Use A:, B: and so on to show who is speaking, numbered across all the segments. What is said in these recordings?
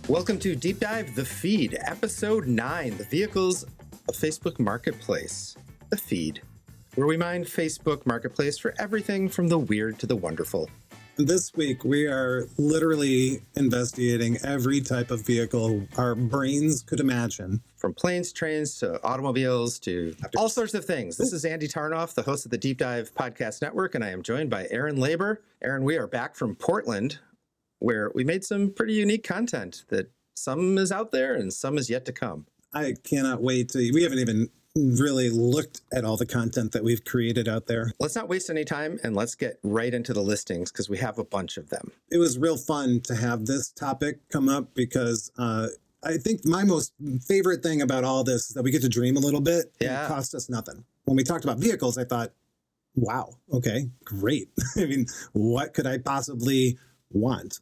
A: Welcome to Deep Dive The Feed, Episode 9, The Vehicles of Facebook Marketplace. The Feed, where we mine Facebook Marketplace for everything from the weird to the wonderful.
B: This week, we are literally investigating every type of vehicle our brains could imagine.
A: From planes, trains, to automobiles, to all sorts of things. This is Andy Tarnoff, the host of the Deep Dive Podcast Network, and I am joined by Aaron Labor. Aaron, we are back from Portland, where we made some pretty unique content that some is out there and some is yet to come.
B: I cannot wait to... We haven't even really looked at all the content that we've created out there.
A: Let's not waste any time and let's get right into the listings because we have a bunch of them.
B: It was real fun to have this topic come up because I think my most favorite thing about all this is that we get to dream a little bit.
A: Yeah.
B: And it costs us nothing. When we talked about vehicles, I thought, wow, okay, great. I mean, what could I possibly want?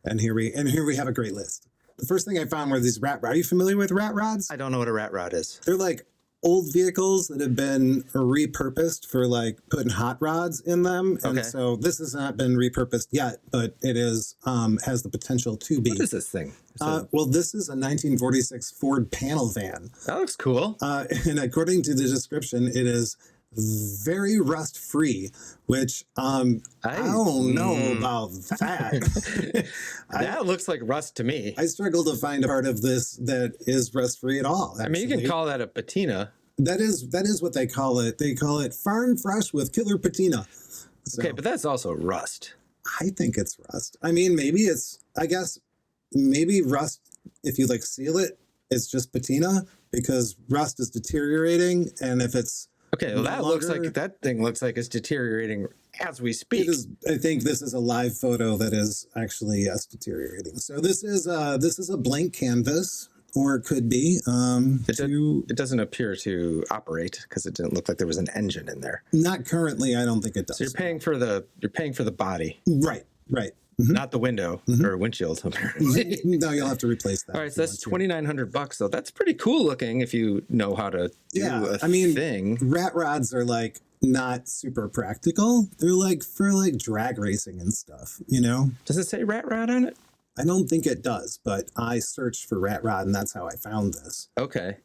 B: and here we have a great list. The first thing I found were these rat rods. Are you familiar with rat rods?
A: I don't know what a rat rod is.
B: They're like old vehicles that have been repurposed for like putting hot rods in them. And so this has not been repurposed yet, but it is has the potential to be.
A: What is this thing?
B: Well, this is a 1946 Ford panel van.
A: That looks cool.
B: And according to the description, it is very rust free, which I don't know about that.
A: That looks like rust to me.
B: I struggle to find a part of this that is rust free at all. Actually.
A: I mean, you can call that a patina.
B: That is what they call it. They call it farm fresh with killer patina. So,
A: okay, but that's also rust.
B: I think it's rust. I mean, maybe rust, if you like seal it, it's just patina because rust is deteriorating. And if it's
A: okay, well, that thing looks like it's deteriorating as we speak.
B: I think this is a live photo that is actually deteriorating. So this is a blank canvas, or it could be.
A: It doesn't appear to operate because it didn't look like there was an engine in there.
B: Not currently. I don't think it does.
A: So you're paying for the body,
B: right? Mm-hmm.
A: Not the window or windshield.
B: No, you'll have to replace that.
A: All right, so that's $2,900 though. That's pretty cool looking if you know how to do thing.
B: Rat rods are like not super practical. They're like for like drag racing and stuff, you know?
A: Does it say rat rod on it?
B: I don't think it does, but I searched for rat rod and that's how I found this.
A: Okay.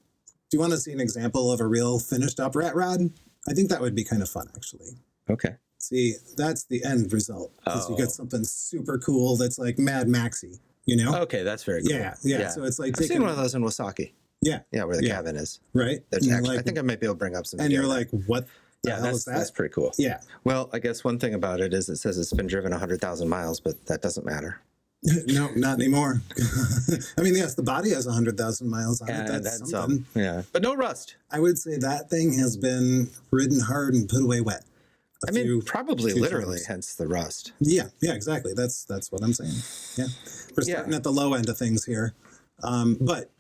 B: Do you want to see an example of a real finished up rat rod? I think that would be kind of fun, actually.
A: Okay.
B: See, that's the end result. Because you get something super cool that's like Mad Maxy, you know?
A: Okay, that's very cool.
B: Yeah. So it's like
A: I've seen one of those in Wasaki.
B: Yeah.
A: Yeah, where the cabin is.
B: Right.
A: I think I might be able to bring up some.
B: And you're like, what the hell is that?
A: That's pretty cool.
B: Yeah.
A: Well, I guess one thing about it is it says it's been driven 100,000 miles, but that doesn't matter.
B: No, not anymore. I mean, yes, the body has 100,000 miles on it. That's something.
A: Yeah, but no rust.
B: I would say that thing has been ridden hard and put away wet.
A: Probably literally, hence the rust.
B: Yeah, exactly. That's what I'm saying. Yeah, we're starting at the low end of things here, but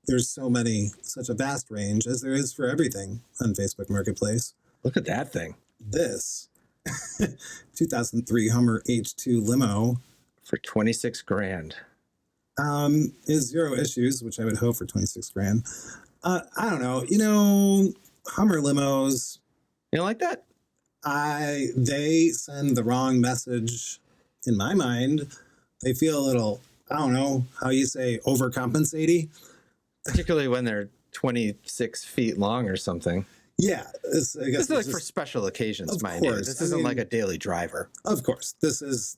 B: there's such a vast range as there is for everything on Facebook Marketplace.
A: Look at that thing.
B: This 2003 Hummer H2 limo
A: for $26,000
B: is zero issues, which I would hope for $26,000. I don't know. You know, Hummer limos.
A: You don't like that?
B: They send the wrong message in my mind. They feel a little, I don't know how you say, overcompensating.
A: Particularly when they're 26 feet long or something.
B: Yeah.
A: This is like for special occasions, mind you. This isn't like a daily driver.
B: Of course. This is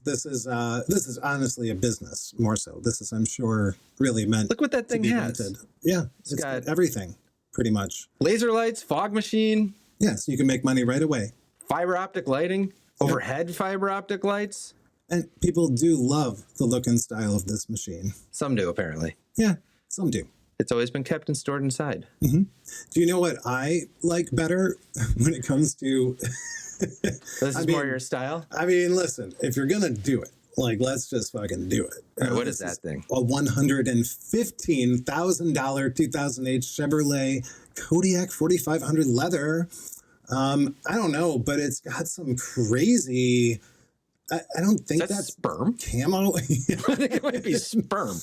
B: honestly a business more so. This is, I'm sure, really meant.
A: Look what that thing has.
B: Rented. Yeah. It's got everything, pretty much.
A: Laser lights, fog machine.
B: Yeah, so you can make money right away.
A: Fiber optic lighting, overhead fiber optic lights.
B: And people do love the look and style of this machine.
A: Some do, apparently.
B: Yeah, some do.
A: It's always been kept and stored inside.
B: Mm-hmm. Do you know what I like better when it comes to...
A: This is more your style?
B: I mean, listen, if you're going to do it, like, let's just fucking do it.
A: Right, what is that thing?
B: A $115,000 2008 Chevrolet Kodiak 4500 leather. I don't know, but it's got some crazy... I don't think that's
A: sperm
B: camo.
A: I think it might be sperm.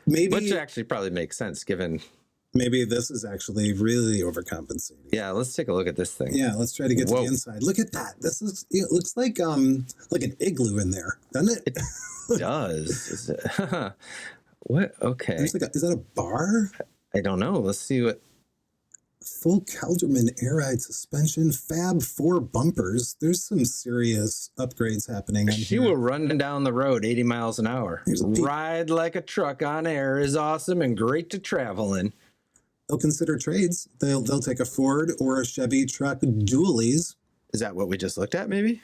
B: Maybe,
A: which actually probably makes sense given.
B: Maybe this is actually really overcompensating.
A: Yeah, let's take a look at this thing.
B: Yeah, let's try to get to the inside. Look at that. It looks like an igloo in there, doesn't it?
A: It does. What? Okay.
B: There's like is that a bar?
A: I don't know. Let's see what.
B: Full Kelderman air ride suspension, Fab 4 bumpers. There's some serious upgrades happening on
A: She
B: here.
A: will run down the road 80 miles an hour.
B: Here's a peek.
A: Ride like a truck on air is awesome and great to travel in.
B: They'll consider trades. They'll take a Ford or a Chevy truck dualies.
A: Is that what we just looked at, maybe?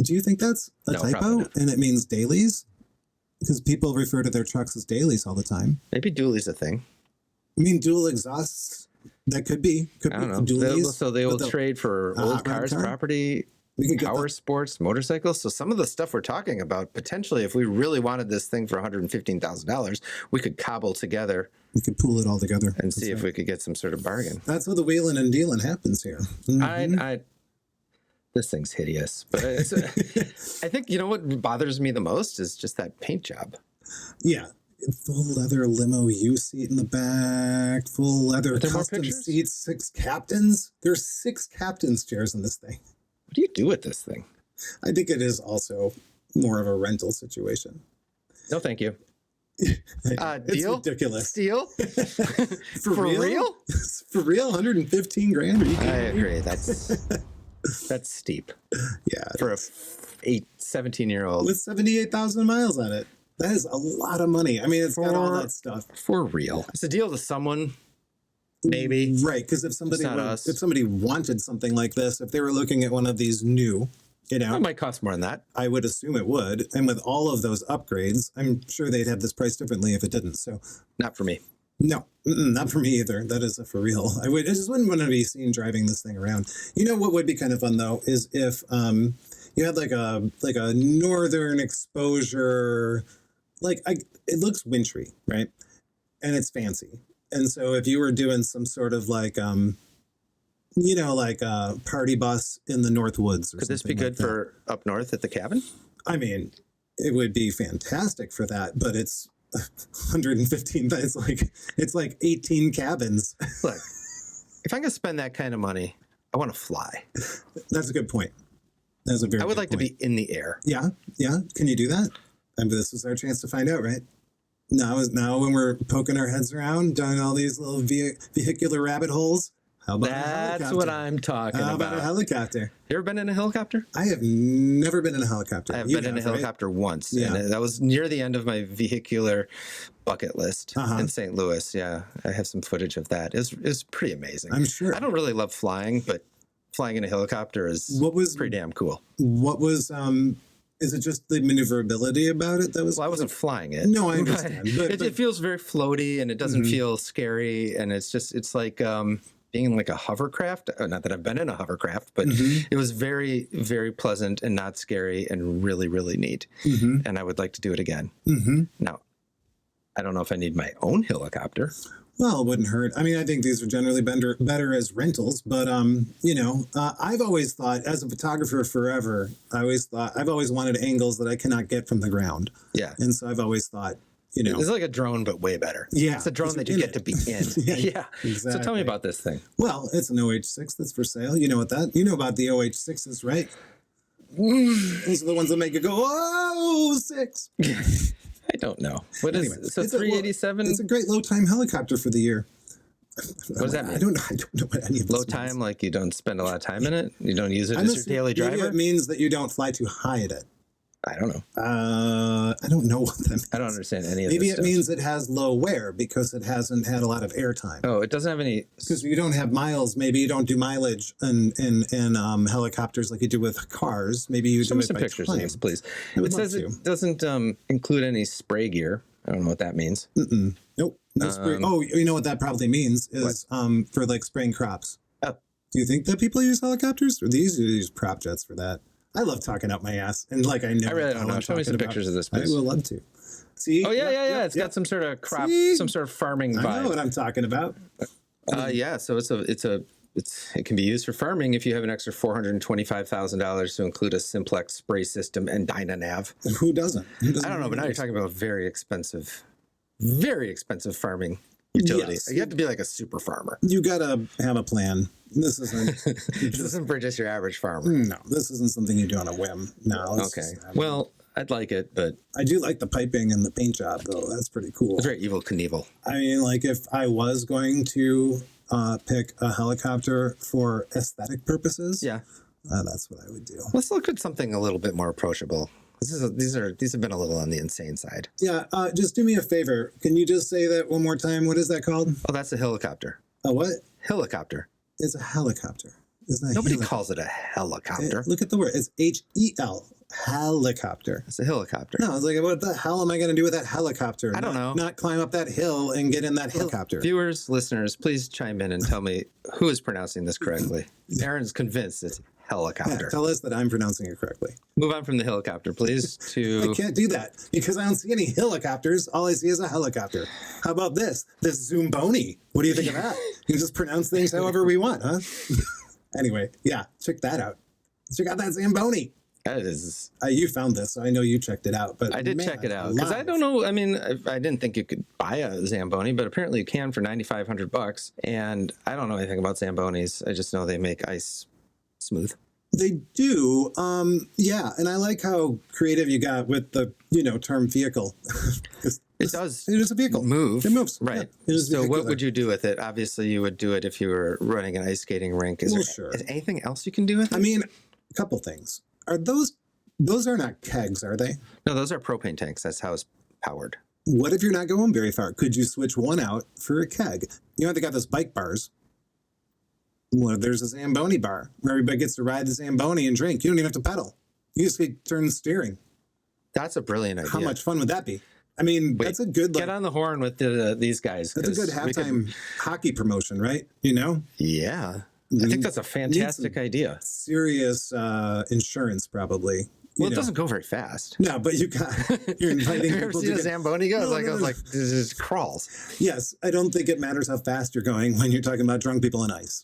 B: Do you think that's a
A: No, probably
B: typo
A: not.
B: and it means dailies? Because people refer to their trucks as dailies all the time.
A: Maybe dually's a thing.
B: I mean, dual exhausts. That could be.
A: I don't know.
B: Dualies.
A: They will
B: But they'll-
A: trade for
B: a
A: old
B: hot rod
A: cars,
B: car?
A: property,
B: We could get
A: power
B: the-
A: sports, motorcycles. So some of the stuff we're talking about, potentially, if we really wanted this thing for $115,000, we could cobble together
B: we could pool it all together
A: and see if we could get some sort of bargain.
B: That's how the wheeling and dealing happens here. Mhm.
A: This thing's hideous, but I think what bothers me the most is just that paint job.
B: Yeah. Full leather limo U seat in the back, full leather
A: Are there more
B: custom
A: pictures?
B: seats, 6 captains. There's 6 captains' chairs in this thing.
A: What do you do with this thing?
B: I think it is also more of a rental situation.
A: No, thank you.
B: It's
A: Deal?
B: ridiculous.
A: Steal?
B: For real? For real? 115 grand? Are you
A: I
B: kidding me?
A: agree. That's steep
B: Yeah.
A: for a 17-year-old.
B: With 78,000 miles on it. That is a lot of money. I mean, it's got all
A: For-
B: that stuff.
A: For real. It's a deal to someone, maybe.
B: Right, because if somebody
A: not us.
B: if somebody wanted something like this, if they were looking at one of these new,
A: It might cost more than that.
B: I would assume it would. And with all of those upgrades, I'm sure they'd have this priced differently if it didn't. So
A: Not for me.
B: no, not for me either. That is a for real. I just wouldn't want to be seen driving this thing around. You know what would be kind of fun though is if you had like a northern exposure, it looks wintry, right? And it's fancy. And so if you were doing some sort of like a party bus in the North Woods or
A: Could this be
B: something
A: good
B: like that.
A: for up north at the cabin?
B: I mean, it would be fantastic for that, but it's 115. It's like 18 cabins.
A: Look, if I'm going to spend that kind of money, I want to fly.
B: That's a good point. That's a very.
A: I would
B: good
A: like to
B: point.
A: be in the air.
B: Yeah, yeah. Can you do that? And this is our chance to find out, right? Now when we're poking our heads around, doing all these little vehicular rabbit holes. How about a
A: That's
B: helicopter?
A: what I'm talking
B: How about a
A: about.
B: helicopter?
A: You ever been in a helicopter?
B: I have never been in a helicopter.
A: I have
B: You
A: been in a
B: have, right?
A: helicopter once,
B: Yeah.
A: and that was near the end of my vehicular bucket list
B: Uh-huh.
A: in St. Louis. Yeah, I have some footage of that. It's pretty amazing.
B: I'm sure.
A: I don't really love flying, but flying in a helicopter is
B: What was
A: pretty damn cool.
B: What was Is it just the maneuverability about it that was?
A: Well, I wasn't flying it.
B: No, I understand, but-
A: it feels very floaty, and it doesn't
B: Mhm.
A: feel scary, and it's like being in like a hovercraft. Not that I've been in a hovercraft, but
B: Mhm.
A: it was very, very pleasant and not scary and really, really neat.
B: Mm-hmm.
A: And I would like to do it again.
B: Mm-hmm.
A: Now, I don't know if I need my own helicopter.
B: Well, it wouldn't hurt. I mean, I think these are generally better as rentals, but I've always thought, as a photographer forever, I've always wanted angles that I cannot get from the ground,
A: Yeah.
B: and so I've always thought,
A: It's like a drone, but way better.
B: Yeah,
A: It's a drone
B: because
A: that you
B: you're
A: get
B: in
A: to be in.
B: Yeah,
A: Yeah. So tell
B: exactly.
A: me about this thing.
B: Well, it's an OH6 that's for sale. You know about the OH6s, right? Those are the ones that make you go, oh, 6.
A: I don't know. What is
B: Anyway,
A: so
B: it's a-
A: 387?
B: It's a great low time helicopter for the year.
A: What does that mean?
B: I don't know what any of this
A: Low
B: means.
A: time, like you don't spend a lot of time in it? You don't use it
B: I'm
A: as your
B: assuming-
A: daily
B: maybe
A: driver?
B: it means that you don't fly too high at it.
A: I don't know.
B: I don't know what that means.
A: I don't understand any of
B: Maybe
A: this
B: it
A: stuff.
B: means it has low wear because it hasn't had a lot of airtime.
A: Oh, it doesn't have any.
B: Because you don't have miles, maybe you don't do mileage in helicopters like you do with cars. Maybe you
A: Show
B: do
A: me
B: it
A: some
B: by
A: pictures of
B: time.
A: this, please.
B: I would
A: It says
B: love
A: it doesn't include any spray gear. I don't know what that means.
B: Mm-mm. Nope. No spray. Oh, you know what that probably means is for like spraying crops.
A: Oh.
B: Do you think that people use helicopters, or these use prop jets for that? I love talking out my ass, and like I know.
A: I really don't
B: what
A: know.
B: I'm
A: Show me some
B: talking
A: pictures
B: about.
A: of this,
B: I
A: please.
B: will love to. See?
A: Oh, yeah.
B: Yep,
A: It's
B: yep.
A: got some sort of crop,
B: See?
A: some sort of farming
B: I know
A: vibe.
B: what I'm talking about.
A: Yeah, so it can be used for farming if you have an extra $425,000 to include a simplex spray system and Dynanav.
B: And who doesn't?
A: I don't know, but now you're talking about very expensive farming utility.
B: Yes.
A: You have to be like a super farmer.
B: You gotta have a plan. This isn't.
A: This isn't for just your average farmer.
B: No, this isn't something you do on a whim. No.
A: Okay. Well, I'd like it, but
B: I do like the piping and the paint job, though. That's pretty cool.
A: it's very Evil Knievel.
B: I mean, like if I was going to pick a helicopter for aesthetic purposes,
A: Yeah.
B: That's what I would do.
A: Let's look at something a little bit more approachable. These have been a little on the insane side.
B: Yeah, just do me a favor. Can you just say that one more time? What is that called?
A: Oh, that's a helicopter.
B: A what?
A: Helicopter.
B: It's a helicopter. It's not
A: Nobody
B: helicopter.
A: calls it a helicopter.
B: Look at the word. It's HEL. Helicopter.
A: It's a helicopter.
B: No, it's like, what the hell am I going to do with that helicopter?
A: I don't know.
B: Not climb up that hill and get in that helicopter.
A: Viewers, listeners, please chime in and tell me who is pronouncing this correctly. Aaron's convinced it's helicopter.
B: Yeah, tell us that I'm pronouncing it correctly.
A: Move on from the helicopter, please,
B: I
A: to...
B: can't do that because I don't see any helicopters. All I see is a helicopter. How about this? This Zoomboni. What do you think of that? You can just pronounce things however we want, huh? Anyway, yeah, check that out. Check out that Zamboni.
A: That is...
B: You found this, so I know you checked it out. But
A: I did
B: man,
A: check it out because I don't know. I mean, I didn't think you could buy a Zamboni, but apparently you can for $9,500. And I don't know anything about Zambonis. I just know they make ice smooth.
B: They do. Yeah, and I like how creative you got with the term vehicle.
A: It does.
B: It is a vehicle.
A: Move.
B: It moves.
A: Right.
B: Yeah, it is
A: So what
B: vehicular.
A: would you do with it? Obviously, you would do it if you were running an ice skating rink. Is
B: Well,
A: there
B: sure.
A: is anything else you can do with it?
B: I mean, a couple things. Are those are not kegs, are they?
A: No, those are propane tanks. That's how it's powered.
B: What if you're not going very far? Could you switch one out for a keg? You know, they got those bike bars. Well, there's a Zamboni bar where everybody gets to ride the Zamboni and drink. You don't even have to pedal. You just get turn the steering.
A: That's a brilliant idea.
B: How much fun would that be? I mean,
A: Wait,
B: that's a good
A: Get on the horn with these guys.
B: that's a good
A: 'cause we could-
B: halftime hockey promotion, right? You know,
A: Yeah. I think that's a fantastic idea.
B: serious insurance probably. You
A: Well, it
B: know.
A: doesn't go very fast.
B: No, but you're inviting
A: Have you ever
B: people
A: seen
B: to
A: a
B: get,
A: Zamboni go?
B: No,
A: Like,
B: no,
A: I was
B: no.
A: like, this just crawls.
B: Yes, I don't think it matters how fast you're going when you're talking about drunk people on ice.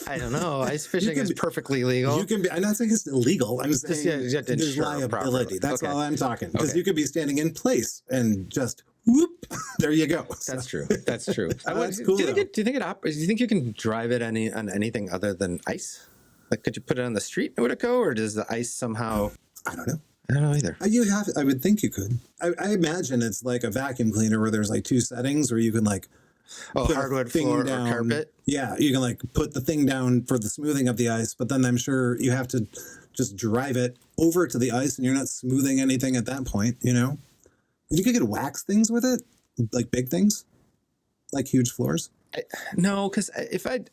A: I don't know. Ice fishing is
B: be-
A: perfectly legal.
B: You can be. I'm not saying it's illegal. I'm saying
A: yeah, you have to
B: there's
A: insure it
B: liability.
A: properly.
B: That's
A: Okay.
B: all I'm talking. Because
A: Okay.
B: you could be standing in place and just whoop, there you go.
A: That's true. That's true.
B: That's cool,
A: Do you think
B: though.
A: do you think you can drive it on anything other than ice? Like, could you put it on the street? Would it go, or does the ice somehow?
B: I don't know.
A: I don't know either.
B: I would think you could. I imagine it's like a vacuum cleaner where there's like two settings where you can like
A: Oh,
B: put a
A: hardwood
B: thing
A: floor
B: down.
A: or carpet.
B: Yeah, you can like put the thing down for the smoothing of the ice, but then I'm sure you have to just drive it over to the ice, and you're not smoothing anything at that point. You know, you could get wax things with it, like big things, like huge floors.
A: No, because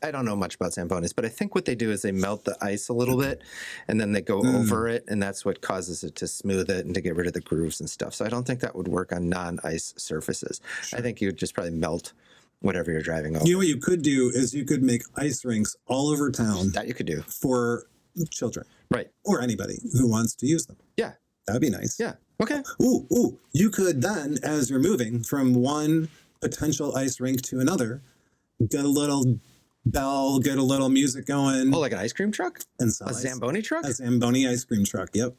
A: I don't know much about Zambonis, but I think what they do is they melt the ice a little bit, and then they go over it, and that's what causes it to smooth it and to get rid of the grooves and stuff. So I don't think that would work on non-ice surfaces. I think you would just probably melt whatever you're driving over.
B: You know what you could do is you could make ice rinks all over town
A: That you could do.
B: for children
A: Right.
B: or anybody who wants to use them.
A: Yeah.
B: That would be nice.
A: Yeah. Okay.
B: Ooh. You could then, as you're moving from one potential ice rink to another, get a little bell, get a little music going,
A: Oh, like an ice cream truck?
B: and sell
A: A
B: ice.
A: Zamboni truck?
B: A Zamboni ice cream truck. Yep.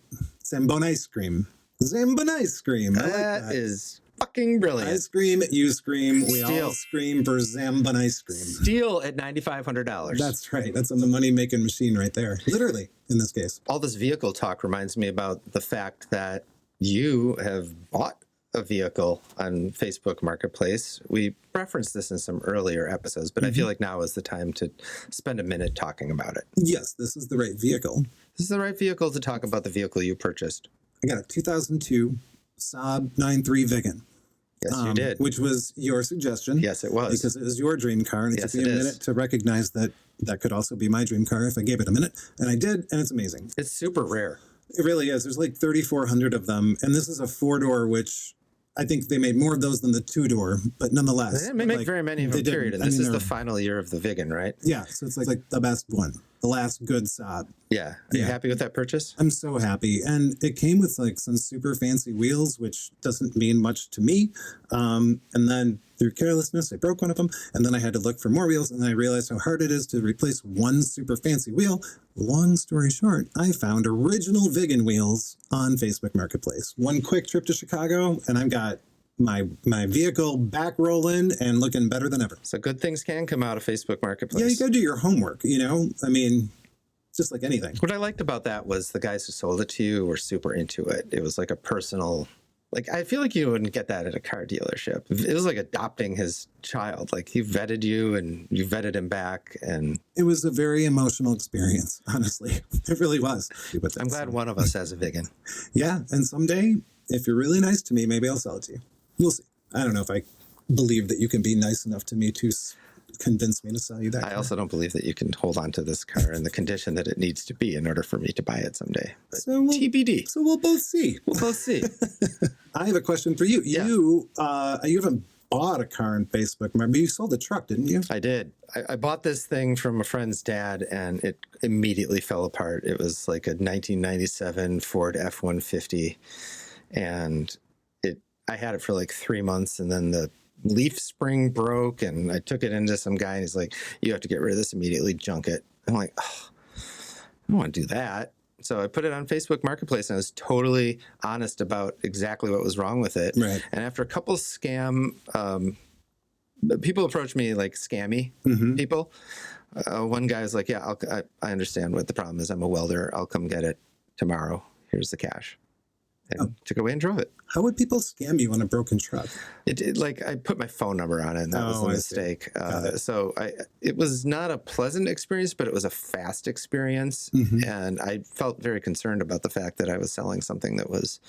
B: Zamboni ice cream. Zamboni ice cream. I like
A: That
B: that.
A: is fucking brilliant.
B: I scream, you scream, we
A: Steal.
B: all scream for Zamboni ice cream.
A: Steal at $9,500.
B: That's right. That's the money making machine right there. Literally, in this case.
A: All this vehicle talk reminds me about the fact that you have bought a vehicle on Facebook Marketplace. We referenced this in some earlier episodes, but I feel like now is the time to spend a minute talking about it.
B: Yes, this is the right vehicle.
A: This is the right vehicle to talk about the vehicle you purchased.
B: I got a 2002 Saab 9.3 Vigan.
A: Yes, you did.
B: Which was your suggestion.
A: Yes, it was.
B: Because it was your dream car, and it
A: Yes,
B: took me a
A: it is.
B: minute to recognize that that could also be my dream car if I gave it a minute. And I did, and it's amazing.
A: It's super rare.
B: It really is. There's like 3,400 of them, and this is a four-door, which I think they made more of those than the two-door, but nonetheless.
A: They didn't make
B: like,
A: very many of
B: they
A: them,
B: didn't.
A: period. And
B: I
A: this
B: mean,
A: is the
B: they're-
A: final year of the Vigan, right?
B: Yeah, so it's like the best one, the last good Saab.
A: Yeah. Are you
B: Yeah.
A: happy with that purchase?
B: I'm so happy. And it came with like some super fancy wheels, which doesn't mean much to me. And then through carelessness, I broke one of them. And then I had to look for more wheels. And I realized how hard it is to replace one super fancy wheel. Long story short, I found original Vigan wheels on Facebook Marketplace. One quick trip to Chicago, and I've got my vehicle back rolling and looking better than ever.
A: So good things can come out of Facebook Marketplace.
B: Yeah, you got to do your homework, you know? I mean, just like anything.
A: What I liked about that was the guys who sold it to you were super into it. It was like a personal, like, I feel like you wouldn't get that at a car dealership. It was like adopting his child. Like, he vetted you and you vetted him back. And
B: It was a very emotional experience, honestly. It really was.
A: I'm glad one of us has a vegan.
B: Yeah. And someday, if you're really nice to me, maybe I'll sell it to you. We'll see. I don't know if I believe that you can be nice enough to me to convince me to sell you that
A: I
B: car.
A: also don't believe that you can hold on to this car in the condition that it needs to be in order for me to buy it someday. But TBD.
B: So we'll both see.
A: We'll both see.
B: I have a question for you.
A: Yeah.
B: You haven't bought a car on Facebook. Remember, you sold a truck, didn't you?
A: I did. I bought this thing from a friend's dad, and it immediately fell apart. It was like a 1997 Ford F-150, and I had it for like 3 months, and then the leaf spring broke, and I took it into some guy, and he's like, "You have to get rid of this immediately, junk it." I'm like, "Oh, I don't want to do that." So I put it on Facebook Marketplace, and I was totally honest about exactly what was wrong with it.
B: Right.
A: And after a couple scam, people approached me, like scammy people. One guy was like, "Yeah, I understand what the problem is. I'm a welder. I'll come get it tomorrow. Here's the cash." And took it away and drove it.
B: How would people scam you on a broken truck?
A: Like, I put my phone number on it, and that was a
B: I see.
A: mistake. So it was not a pleasant experience, but it was a fast experience. And I felt very concerned about the fact that I was selling something that was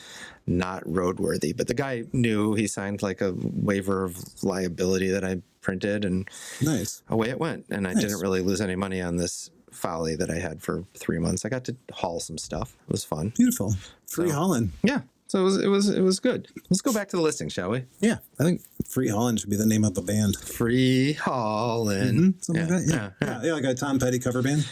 A: not roadworthy. But the guy knew. He signed like a waiver of liability that I printed, and
B: Nice.
A: away it went. And I didn't really lose any money on this folly that I had for 3 months. I got to haul some stuff. It was fun.
B: Beautiful. Free hauling.
A: Yeah. So it was good. Let's go back to the listing, shall we?
B: Yeah. I think Free Hauling should be the name of the band.
A: Free hauling.
B: Something like that. Yeah, like a Tom Petty cover band.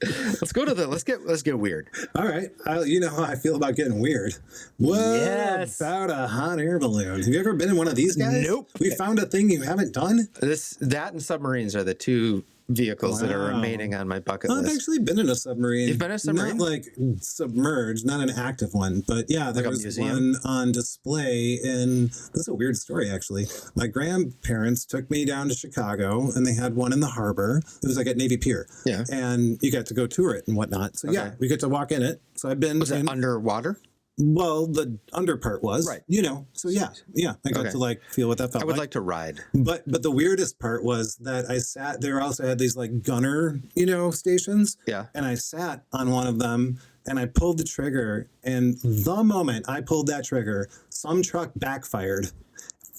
A: Let's go to let's get weird.
B: All right. You know how I feel about getting weird. What
A: Yes.
B: about a hot air balloon? Have you ever been in one of these guys?
A: Nope.
B: We found a thing you haven't done?
A: That and submarines are the two vehicles that are
B: Wow.
A: remaining on my bucket
B: I've
A: list.
B: actually been in a submarine.
A: You've been in a submarine?
B: Not like submerged, not an active one, but yeah, there
A: Like a
B: was
A: museum?
B: one on display. And this is a weird story, actually. My grandparents took me down to Chicago, and they had one in the harbor. It was like at Navy Pier.
A: Yeah.
B: And you got to go tour it and whatnot. So yeah, we get to walk in it. So I've been
A: Was it underwater?
B: Well, the under part was,
A: Right.
B: So yeah, I got
A: Okay.
B: to like feel what that felt
A: I would like to ride.
B: But the weirdest part was that I sat there. Also had these like gunner, stations.
A: Yeah.
B: And I sat on one of them, and I pulled the trigger. And the moment I pulled that trigger, some truck backfired,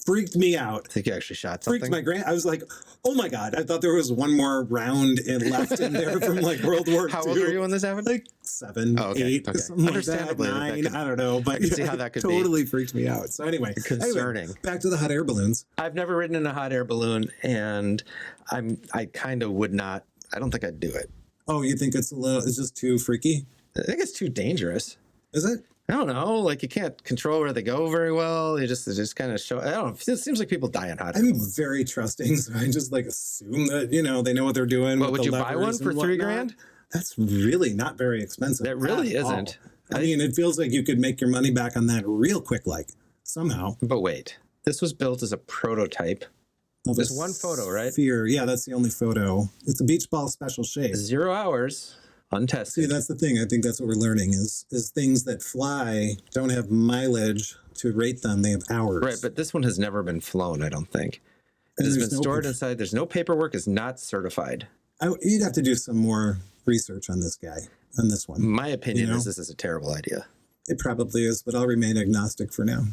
B: freaked me out.
A: I think you actually shot something.
B: Freaked my I was like, oh my God. I thought there was one more round left in there from like World War II.
A: How old were you when this happened?
B: Like 7,
A: Oh, okay,
B: 8,
A: okay.
B: something like that,
A: Understandably, that
B: 9.
A: could-
B: I don't know, but
A: I can see how that could be.
B: totally freaked me out. So anyway,
A: Concerning.
B: back to the hot air balloons.
A: I've never ridden in a hot air balloon, and I kind of would not. I don't think I'd do it.
B: Oh, you think it's just too freaky?
A: I think it's too dangerous.
B: Is it?
A: I don't know. Like, you can't control where they go very well. You just kind of show. I don't know. It seems like people die in hot air
B: I'm
A: balloons.
B: very trusting, so I just like assume that they know what they're doing.
A: What,
B: with
A: would
B: the
A: you buy one
B: levers
A: for
B: and
A: $3
B: whatnot.
A: grand?
B: That's really not very expensive.
A: It really
B: at all.
A: isn't.
B: I mean, it feels like you could make your money back on that real quick, like somehow.
A: But wait, this was built as a prototype.
B: Of
A: There's
B: a
A: one photo, right?
B: Sphere. Yeah, that's the only photo. It's a beach ball special shape.
A: 0 hours, untested.
B: See, that's the thing. I think that's what we're learning is things that fly don't have mileage to rate them. They have hours.
A: Right, but this one has never been flown, I don't think. It
B: And
A: has
B: there's
A: been
B: no
A: stored
B: picture.
A: inside. There's no paperwork. It's not certified.
B: You'd have to do some more research on this guy, on this one.
A: My opinion
B: You know?
A: is this is a terrible idea.
B: It probably is, but I'll remain agnostic for now.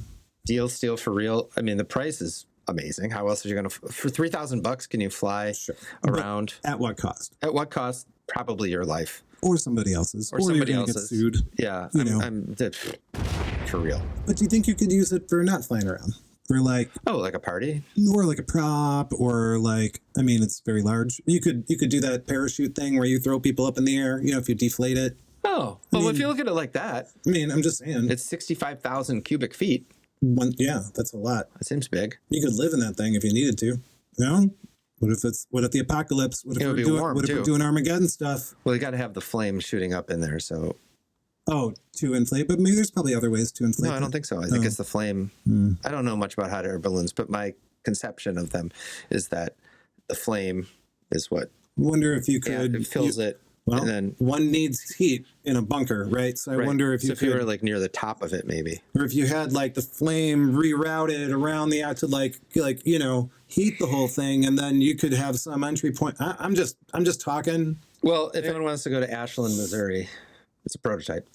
A: Deal steal for real. I mean, the price is amazing. How else are you going to, for $3,000, can you fly
B: Sure.
A: around?
B: At what cost?
A: At what cost? Probably your life.
B: Or somebody else's.
A: Or
B: you're
A: somebody
B: gonna
A: else's.
B: Get sued.
A: Yeah,
B: You know.
A: I'm for real.
B: But do you think you could use it for not flying around? For like,
A: Oh, like a party?
B: or like a prop, or like, I mean, it's very large. You could do that parachute thing where you throw people up in the air, if you deflate it.
A: Oh, well, if you look at it like that,
B: I mean, I'm just saying.
A: it's 65,000 cubic feet.
B: Yeah, that's a lot.
A: That seems big.
B: You could live in that thing if you needed to. No? What if the apocalypse? What if
A: It would
B: we're
A: be
B: doing
A: warm,
B: what if
A: too.
B: we're doing Armageddon stuff?
A: Well, you got to have the flame shooting up in there. So,
B: Oh, to inflate, but maybe there's probably other ways to inflate.
A: no, I don't think so. I think it's the flame. I don't know much about hot air balloons, but my conception of them is that the flame is what
B: Wonder if you could
A: it fills it.
B: Well,
A: and then
B: one needs heat in a bunker, right? So I wonder if you
A: if you were like near the top of it, maybe,
B: or if you had like the flame rerouted around the out to like heat the whole thing, and then you could have some entry point. I'm just talking.
A: Well, if anyone wants to go to Ashland, Missouri, it's a prototype.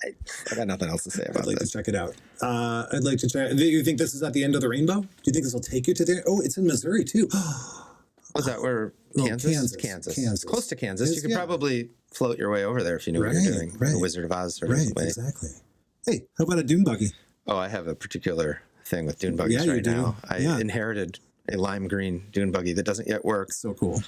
A: I got nothing else to say about
B: I'd like
A: this.
B: to check it out. I'd like to check. Do you think this is at the end of the rainbow? Do you think this will take you to there? Oh, it's in Missouri too.
A: Was that where Kansas? Kansas. Close to Kansas. You could probably float your way over there if you knew what you're doing.
B: Right.
A: The Wizard of Oz sort of way.
B: Exactly. Hey, how about a dune buggy?
A: Oh, I have a particular thing with dune buggies right now. I inherited a lime green dune buggy that doesn't yet work.
B: So cool.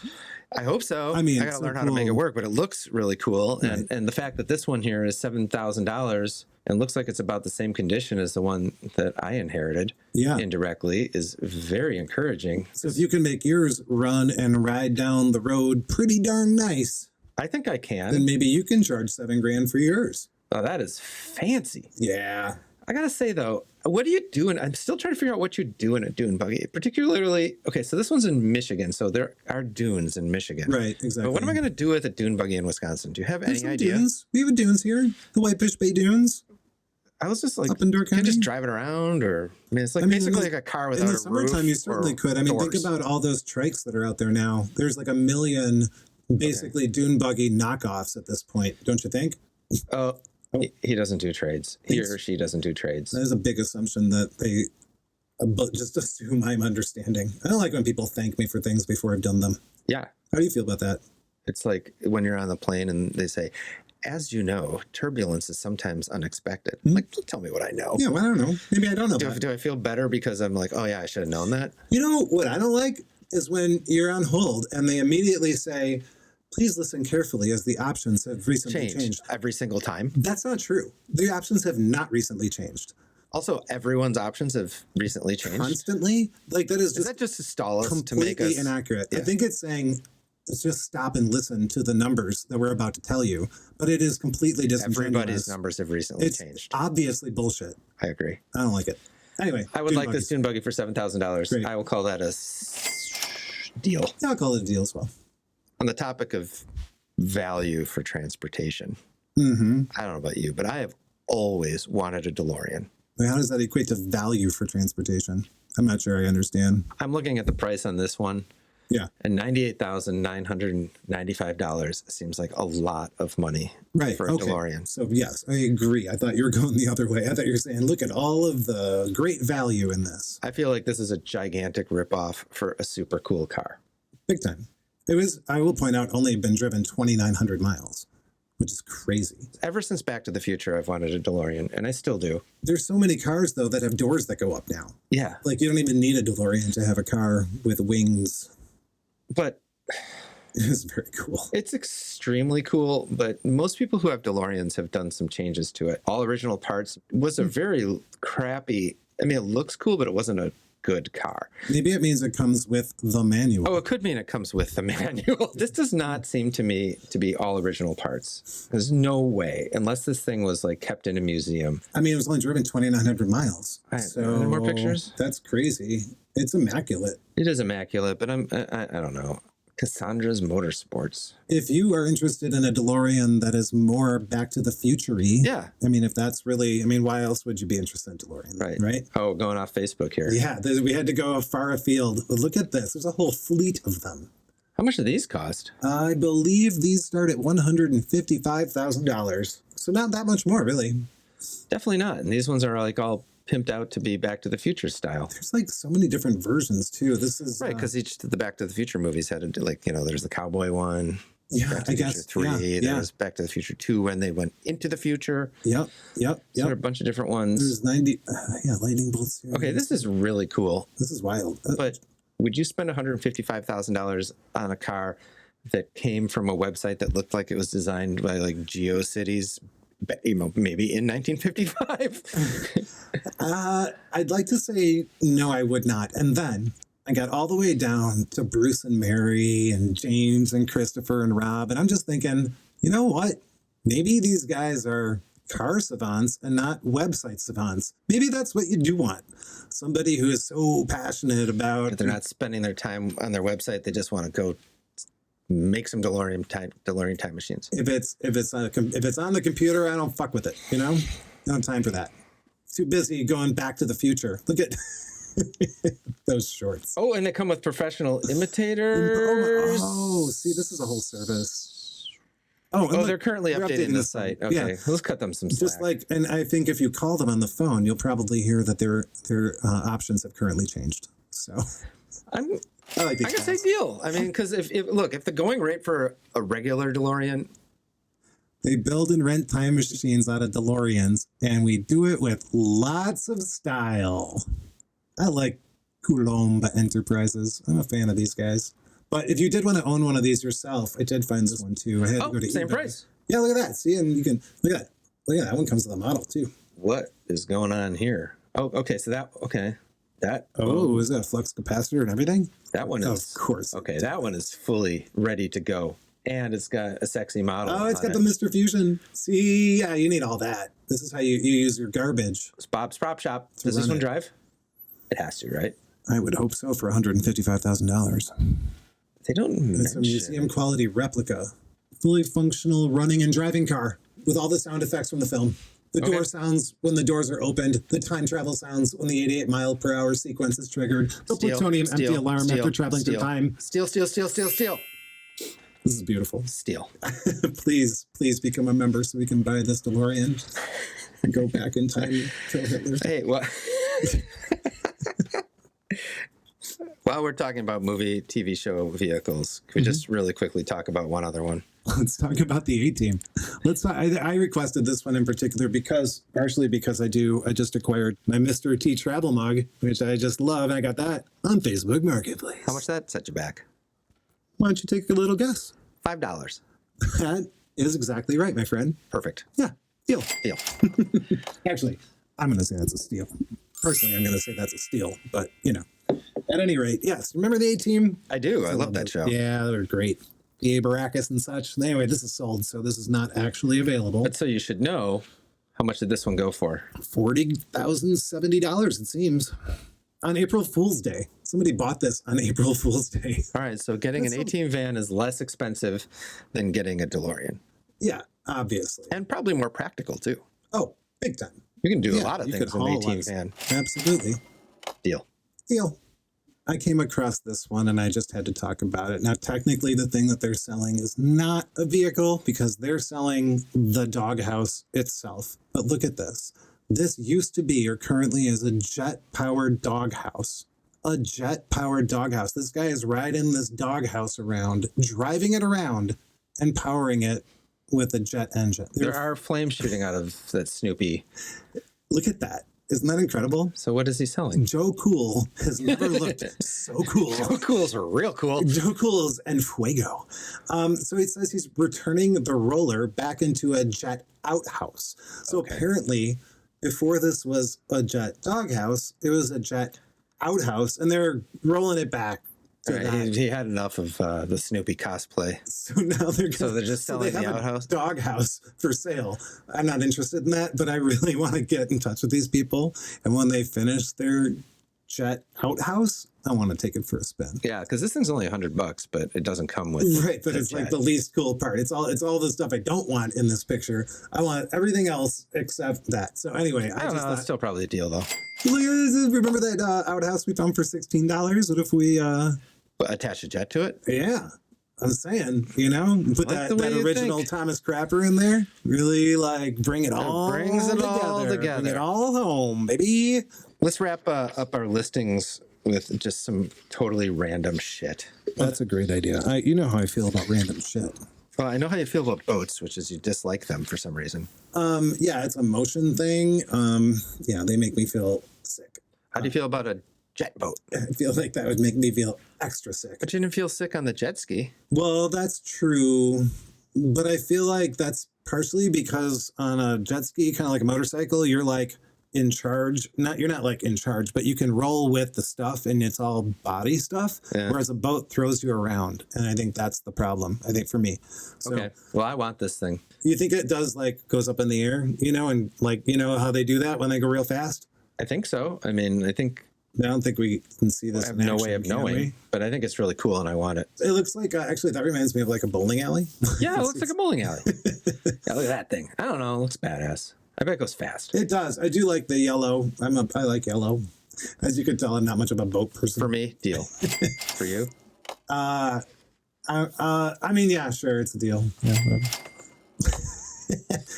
A: I hope so.
B: I mean,
A: I got to learn how to make it work, but it looks really cool.
B: Right.
A: And the fact that this one here is $7,000 and looks like it's about the same condition as the one that I inherited indirectly is very encouraging.
B: So if you can make yours run and ride down the road pretty darn nice,
A: I think I can.
B: then maybe you can charge $7,000 for yours.
A: Oh, that is fancy.
B: Yeah.
A: I gotta say though, what are you doing? I'm still trying to figure out what you do in a dune buggy. Particularly, okay, so this one's in Michigan, so there are dunes in Michigan.
B: Right, exactly.
A: But what am I gonna do with a dune buggy in Wisconsin? Do you have any idea?
B: Dunes. We have dunes here, the Whitefish Bay Dunes.
A: I was just like,
B: up in Door
A: can
B: County.
A: You just drive it around, or I mean, it's like basically like a car without a roof.
B: In the summertime, you certainly could. I mean, think about all those trikes that are out there now. There's like a million, basically dune buggy knockoffs at this point, don't you think?
A: Oh. He doesn't do trades. He or she doesn't do trades.
B: That is a big assumption that they just assume I'm understanding. I don't like when people thank me for things before I've done them.
A: Yeah.
B: How do you feel about that?
A: It's like when you're on the plane and they say, as you know, turbulence is sometimes unexpected. Mm-hmm. Like, tell me what I know.
B: Yeah, well, I don't know. Maybe I don't know.
A: Do I feel better because I'm like, oh yeah, I should have known that?
B: You know what I don't like is when you're on hold and they immediately say, please listen carefully as the options have recently changed.
A: Every single time.
B: That's not true. The options have not recently changed.
A: Also, everyone's options have recently changed.
B: Constantly? Like that is
A: that just to stall us, to make us
B: completely inaccurate? Yeah. I think it's saying let's just stop and listen to the numbers that we're about to tell you. But it is completely disingenuous.
A: Everybody's numbers have recently changed.
B: Obviously bullshit.
A: I agree.
B: I don't like it. Anyway,
A: I would like this dune buggy for $7,000. I will call that a deal.
B: Yeah, I'll call it a deal as well.
A: On the topic of value for transportation, I don't know about you, but I have always wanted a DeLorean.
B: How does that equate to value for transportation? I'm not sure I understand.
A: I'm looking at the price on this one.
B: Yeah.
A: And $98,995 seems like a lot of money for a DeLorean.
B: So, yes, I agree. I thought you were going the other way. I thought you were saying, look at all of the great value in this.
A: I feel like this is a gigantic ripoff for a super cool car.
B: Big time. It was, I will point out, only been driven 2,900 miles, which is crazy.
A: Ever since Back to the Future, I've wanted a DeLorean, and I still do.
B: There's so many cars, though, that have doors that go up now.
A: Yeah.
B: Like, you don't even need a DeLorean to have a car with wings.
A: But
B: it is very cool.
A: It's extremely cool, but most people who have DeLoreans have done some changes to it. All original parts was a very crappy, I mean, it looks cool, but it wasn't a good car.
B: Maybe it means it comes with the manual.
A: Oh, it could mean it comes with the manual. This does not seem to me to be all original parts. There's no way, unless this thing was like kept in a museum.
B: I mean, it was only driven 2,900 miles.
A: So more pictures?
B: That's crazy. It's immaculate.
A: It is immaculate, but I don't know. Cassandra's Motorsports.
B: If you are interested in a DeLorean that is more Back to the Future-y,
A: yeah.
B: I mean, if that's really, I mean, why else would you be interested in DeLorean? Right?
A: Oh, going off Facebook here.
B: Yeah, we had to go far afield. But look at this. There's a whole fleet of them.
A: How much do these cost?
B: I believe these start at $155,000. So not that much more, really.
A: Definitely not. And these ones are like all pimped out to be Back to the Future style.
B: There's like so many different versions too. This is
A: right, because each of the Back to the Future movies had to, like, you know, there's the cowboy one.
B: Yeah,
A: Back to the Future 3. There was Back to the Future 2 when they went into the future.
B: Yep.
A: So there are a bunch of different ones.
B: There's 90. Lightning bolts.
A: Okay, this is really cool.
B: This is wild.
A: But would you spend $155,000 on a car that came from a website that looked like it was designed by like GeoCities? You know, maybe in 1955.
B: I'd like to say no, I would not. And then I got all the way down to Bruce and Mary and James and Christopher and Rob, and I'm just thinking, you know what? Maybe these guys are car savants and not website savants. Maybe that's what you do want. Somebody who is so passionate about.
A: But they're not spending their time on their website. They just want to go make some DeLorean time machines.
B: If it's on the computer, I don't fuck with it. You know, I don't have time for that. Too busy going Back to the Future. Look at those shorts.
A: Oh, and they come with professional imitators.
B: Oh, see, this is a whole service.
A: They're currently updating the site. Okay,
B: yeah.
A: Let's cut them some slack.
B: And I think if you call them on the phone, you'll probably hear that their options have currently changed. So I like these.
A: I guess deal. I mean, because if the going rate for a regular DeLorean,
B: they build and rent time machines out of DeLoreans, and we do it with lots of style. I like Coulomb Enterprises. I'm a fan of these guys. But if you did want to own one of these yourself, I did find this one too. I had to go to
A: same
B: eBay.
A: price.
B: Yeah, look at that. See, and you can look at that. Look at that one comes with a model too.
A: What is going on here? Oh, okay. So that
B: is that a flux capacitor and everything?
A: That one is,
B: of course.
A: Okay, that one is fully ready to go, and it's got a sexy model.
B: Oh, it's got the Mr. Fusion. See, yeah, you need all that. This is how you use your garbage.
A: It's Bob's Prop Shop. Does this one drive? It has to, right?
B: I would hope so for $155,000.
A: They don't.
B: It's a museum quality replica, fully functional running and driving car with all the sound effects from the film. The door sounds when the doors are opened. The time travel sounds when the 88 mile per hour sequence is triggered. The plutonium empty alarm after traveling through time.
A: Steal.
B: This is beautiful.
A: Steal.
B: Please become a member so we can buy this DeLorean and go back in time and kill Hitler.
A: Hey, what? While we're talking about movie, TV show vehicles, can we just really quickly talk about one other one?
B: Let's talk about the A-Team. I requested this one in particular partially because I just acquired my Mr. T travel mug, which I just love. And I got that on Facebook Marketplace.
A: How much that set you back?
B: Why don't you take a little guess?
A: $5.
B: That is exactly right, my friend.
A: Perfect.
B: Yeah, deal.
A: Deal.
B: Actually, I'm going to say that's a steal. Personally, I'm going to say that's a steal, but at any rate, yes. Remember the A-Team?
A: I do. I love that show.
B: Yeah, they're great. The Baracus and such. Anyway, this is sold, so this is not actually available.
A: But so you should know, how much did this one go for?
B: $40,070, it seems. On April Fool's Day. Somebody bought this on April Fool's Day.
A: All right, so getting an A-Team van is less expensive than getting a DeLorean.
B: Yeah, obviously.
A: And probably more practical, too.
B: Oh, big time.
A: You can do a lot of things in an A-Team van.
B: Absolutely.
A: Deal.
B: I came across this one and I just had to talk about it. Now, technically, the thing that they're selling is not a vehicle because they're selling the doghouse itself. But look at this. This used to be, or currently is, a jet-powered doghouse. A jet-powered doghouse. This guy is riding this doghouse around, driving it around, and powering it with a jet engine.
A: There are flames shooting out of that Snoopy.
B: Look at that. Isn't that incredible?
A: So what is he selling?
B: Joe Cool has never looked so cool.
A: Joe Cool's are real cool.
B: Joe Cool's and Fuego. So it says he's returning the roller back into a jet outhouse. So apparently, before this was a jet doghouse, it was a jet outhouse, and they're rolling it back.
A: Right, he had enough of the Snoopy cosplay.
B: So now they're
A: just selling the outhouse?
B: Doghouse for sale. I'm not interested in that, but I really want to get in touch with these people. And when they finish their jet outhouse, I want to take it for a spin.
A: Yeah, because this thing's only $100, but it doesn't come with
B: right. But it's jet. Like the least cool part. It's all the stuff I don't want in this picture. I want everything else except that. So anyway,
A: I don't know. It's still probably a deal though.
B: Remember that outhouse we found for $16? What if we
A: attach a jet to it?
B: Yeah. I'm saying, put that original Thomas Crapper in there. Really bring it all together. Bring it all home, baby.
A: Let's wrap up our listings with just some totally random shit.
B: That's a great idea. You know how I feel about random shit.
A: Well, I know how you feel about boats, which is you dislike them for some reason.
B: Yeah, it's a motion thing. Yeah, they make me feel sick.
A: How do you feel about a jet boat?
B: I feel like that would make me feel extra sick.
A: But you didn't feel sick on the jet ski.
B: Well, that's true. But I feel like that's partially because on a jet ski, kind of like a motorcycle, you're in charge. You're not in charge, but you can roll with the stuff and it's all body stuff. Yeah. Whereas a boat throws you around. And I think that's the problem, I think, for me. So,
A: okay. Well, I want this thing.
B: You think it does goes up in the air, and how they do that when they go real fast?
A: I think so. I mean, I think
B: I don't think we can see this.
A: I have
B: in
A: no
B: action,
A: way of
B: can
A: knowing,
B: we?
A: but I think it's really cool and I want it.
B: It looks like actually that reminds me of like a bowling alley.
A: Yeah, it looks like a bowling alley. Yeah, look at that thing. I don't know. It looks badass. I bet it goes fast.
B: It does. I do like the yellow. I like yellow. As you could tell, I'm not much of a boat person.
A: For me, deal. For you?
B: I mean, yeah, sure, it's a deal. Yeah, whatever.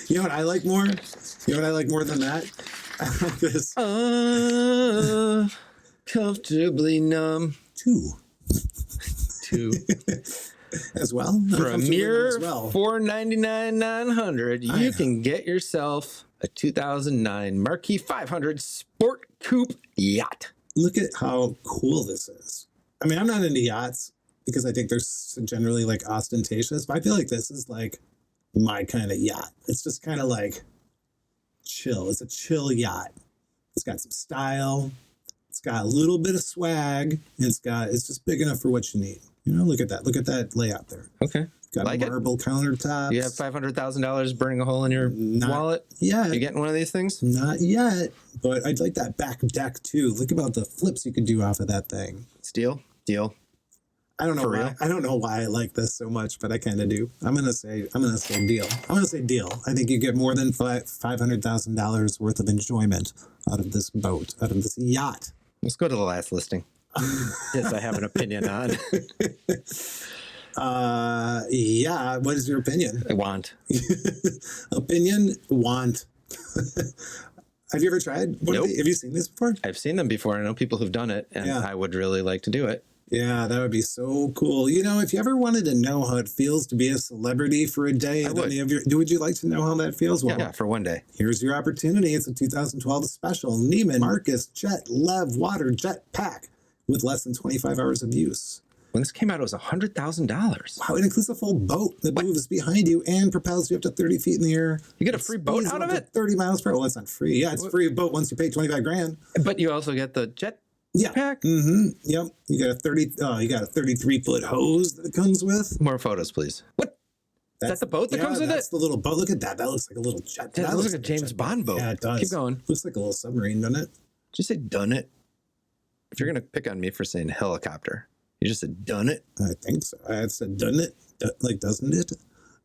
B: You know what I like more? You know what I like more than that? I like this.
A: Comfortably numb.
B: Two. As well?
A: For a
B: Uncomfortably
A: mere
B: as well.
A: $499,900, you can get yourself a 2009 Marquis 500 Sport Coupe yacht.
B: Look at how cool this is. I mean, I'm not into yachts because I think they're generally like ostentatious, but I feel like this is like my kind of yacht. It's just kind of like chill. It's a chill yacht. It's got some style. It's got a little bit of swag. It's just big enough for what you need. You know, look at that. Look at that layout there.
A: Okay.
B: Got
A: like
B: marble countertops.
A: You have $500,000 burning a hole in your wallet?
B: Yeah.
A: You getting one of these things?
B: Not yet, but I'd like that back deck too. Look about the flips you could do off of that thing.
A: Deal.
B: I don't know
A: For
B: why.
A: real?
B: I don't know why I like this so much, but I kind of do. I'm gonna say deal. I'm gonna say deal. I think you get more than $500,000 worth of enjoyment out of this boat, out of this yacht.
A: Let's go to the last listing. Yes, I have an opinion on.
B: Yeah. What is your opinion?
A: I want.
B: Opinion? Want. Have you ever tried?
A: Nope.
B: Have you seen this before?
A: I've seen them before. I know people who've done it, and
B: Yeah.
A: I would really like to do it.
B: Yeah, that would be so cool. You know, if you ever wanted to know how it feels to be a celebrity for a day,
A: I would.
B: Would you like to know how that feels? Well,
A: Yeah, for one day.
B: here's your opportunity. It's a 2012 special Neiman Marcus Jet Lev Water Jet Pack with less than 25 hours of use.
A: When this came out, it was $100,000.
B: Wow, it includes a full boat that moves behind you and propels you up to 30 feet in the air.
A: You get a free boat
B: Speeds
A: out
B: up
A: of
B: to
A: it?
B: 30 miles per hour. Well, it's not free. Yeah, it's a free boat once you pay 25 grand.
A: But you also get the jet
B: Yeah.
A: pack?
B: Mm-hmm. Yep. You got a 33-foot hose that it comes with.
A: More photos, please. What? Is that the boat that comes with
B: that's
A: it?
B: the little boat. Look at that. That looks like a little jet.
A: That looks like a James
B: jet
A: Bond boat.
B: Yeah, it does.
A: Keep going.
B: Looks like a little submarine, doesn't it?
A: Just say done it. If you're going to pick on me for saying helicopter, you just said done it.
B: I think so. I said, doesn't it? Like, doesn't it?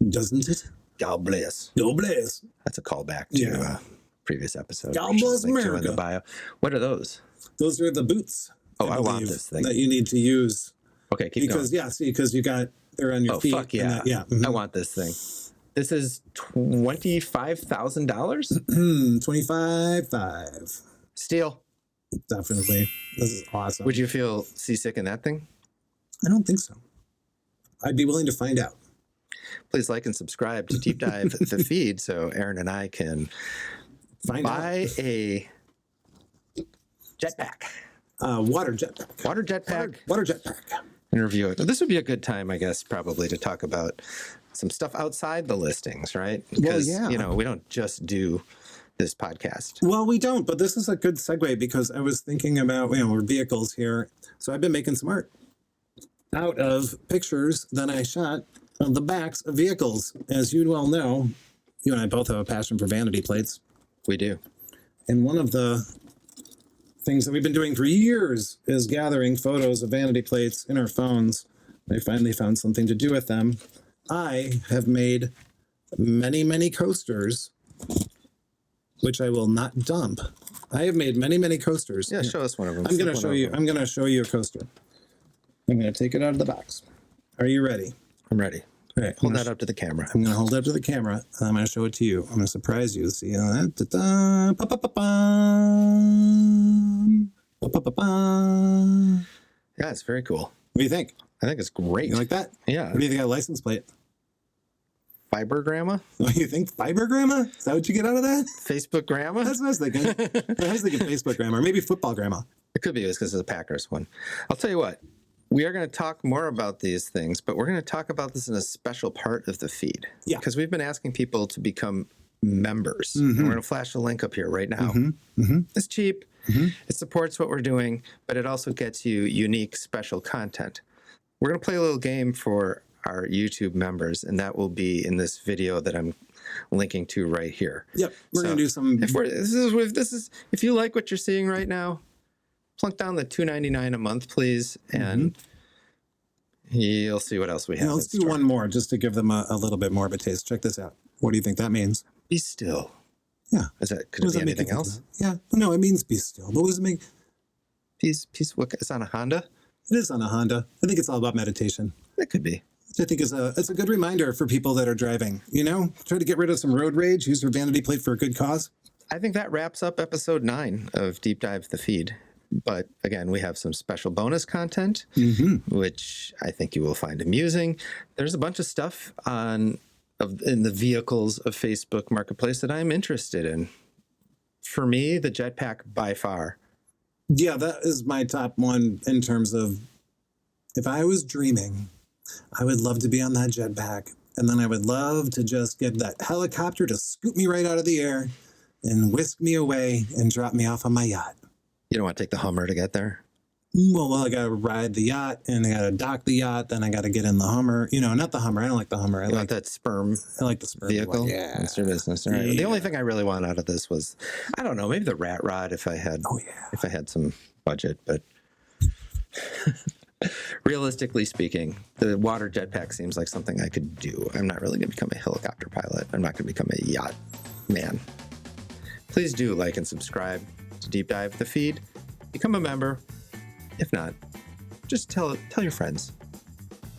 B: Doesn't it?
A: God bless.
B: Go blaze.
A: That's a callback to
B: Yeah.
A: previous episode.
B: God
A: which is
B: bless
A: linked to in
B: America.
A: the bio. What are those?
B: Those are the boots.
A: Oh, I want
B: believe,
A: this thing.
B: that you need to use
A: Okay, keep
B: because
A: going.
B: because you got they're on your
A: Oh,
B: feet.
A: fuck
B: and
A: yeah.
B: that- mhm.
A: I want this thing. This is $25,000?
B: 25.5.
A: Steal.
B: Definitely. This is awesome.
A: Would you feel seasick in that thing?
B: I don't think so. I'd be willing to find out.
A: Please like and subscribe to Deep Dive the feed so Aaron and I can buy a jetpack.
B: Water jetpack.
A: Water jetpack
B: Water jetpack.
A: and review it. This would be a good time, I guess, probably to talk about some stuff outside the listings, right? Because,
B: yeah.
A: you know, we don't just do this podcast.
B: Well, we don't, but this is a good segue because I was thinking about, we're vehicles here. So I've been making some art out of pictures that I shot of the backs of vehicles. As you well know, you and I both have a passion for vanity plates.
A: We do.
B: And one of the things that we've been doing for years is gathering photos of vanity plates in our phones. I finally found something to do with them. I have made many, many coasters, which I will not dump. I have made many, many coasters.
A: Yeah, show us one of them.
B: I'm going to
A: Slip
B: show
A: one
B: you.
A: over.
B: I'm going to show you a coaster. I'm going to take it out of the box. Are you ready?
A: I'm ready.
B: All right.
A: Hold that up to the camera.
B: I'm going to hold it up to the camera, and I'm going to show it to you. I'm going to surprise you. See? Pa-pa-pa-pam. Pa-pa-pa-pam.
A: Yeah, it's very cool.
B: What do you think?
A: I think it's great.
B: You like that?
A: Yeah.
B: What do you think of license plate?
A: Fiber grandma?
B: What do you think? Fiber grandma? Is that what you get out of that?
A: Facebook grandma?
B: That's what I was thinking. I was thinking Facebook grandma, or maybe football grandma.
A: It could be because it's a Packers one. I'll tell you what. We are going to talk more about these things, but we're going to talk about this in a special part of the feed.
B: Yeah.
A: Because we've been asking people to become members. And we're going to flash a link up here right now. It's cheap. It supports what we're doing, but it also gets you unique, special content. We're going to play a little game for our YouTube members, and that will be in this video that I'm linking to right here.
B: Yep. We're
A: So,
B: going to do some.
A: If you like what you're seeing right now, plunk down the $2.99 a month, please, and you'll see what else we have.
B: Now, let's do one more just to give them a little bit more of a taste. Check this out. What do you think that means?
A: Be still.
B: Yeah.
A: Could it be anything else?
B: Yeah. No, it means be still. But what does it mean?
A: Peace. What? It's on a Honda?
B: It is on a Honda. I think it's all about meditation.
A: It could be.
B: Which I think it's a good reminder for people that are driving. Try to get rid of some road rage. Use your vanity plate for a good cause.
A: I think that wraps up episode 9 of Deep Dive the Feed. But again, we have some special bonus content, which I think you will find amusing. There's a bunch of stuff in the vehicles of Facebook Marketplace that I'm interested in. For me, the jetpack by far.
B: Yeah, that is my top one in terms of if I was dreaming, I would love to be on that jetpack. And then I would love to just get that helicopter to scoop me right out of the air and whisk me away and drop me off on my yacht.
A: You don't want to take the Hummer to get there?
B: Well, I got to ride the yacht and I got to dock the yacht. Then I got to get in the Hummer. Not the Hummer. I don't like the Hummer. I
A: like that sperm.
B: I like the sperm
A: vehicle.
B: One. Yeah,
A: that's your business. All right.
B: Yeah.
A: The only thing I really want out of this was, I don't know, maybe the rat rod if I had.
B: Oh yeah.
A: If I had some budget, but realistically speaking, the water jetpack seems like something I could do. I'm not really going to become a helicopter pilot. I'm not going to become a yacht man. Please do like and subscribe to Deep Dive the Feed. Become a member. If not, just tell your friends.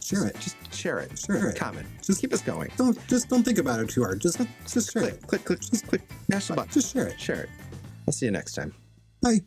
B: Share it.
A: Just share it.
B: Share it.
A: Comment.
B: Just
A: keep us going.
B: Don't think about it too hard. Just share it.
A: Click. Just click. Mash the button.
B: Just share it.
A: Share it. I'll see you next time.
B: Bye.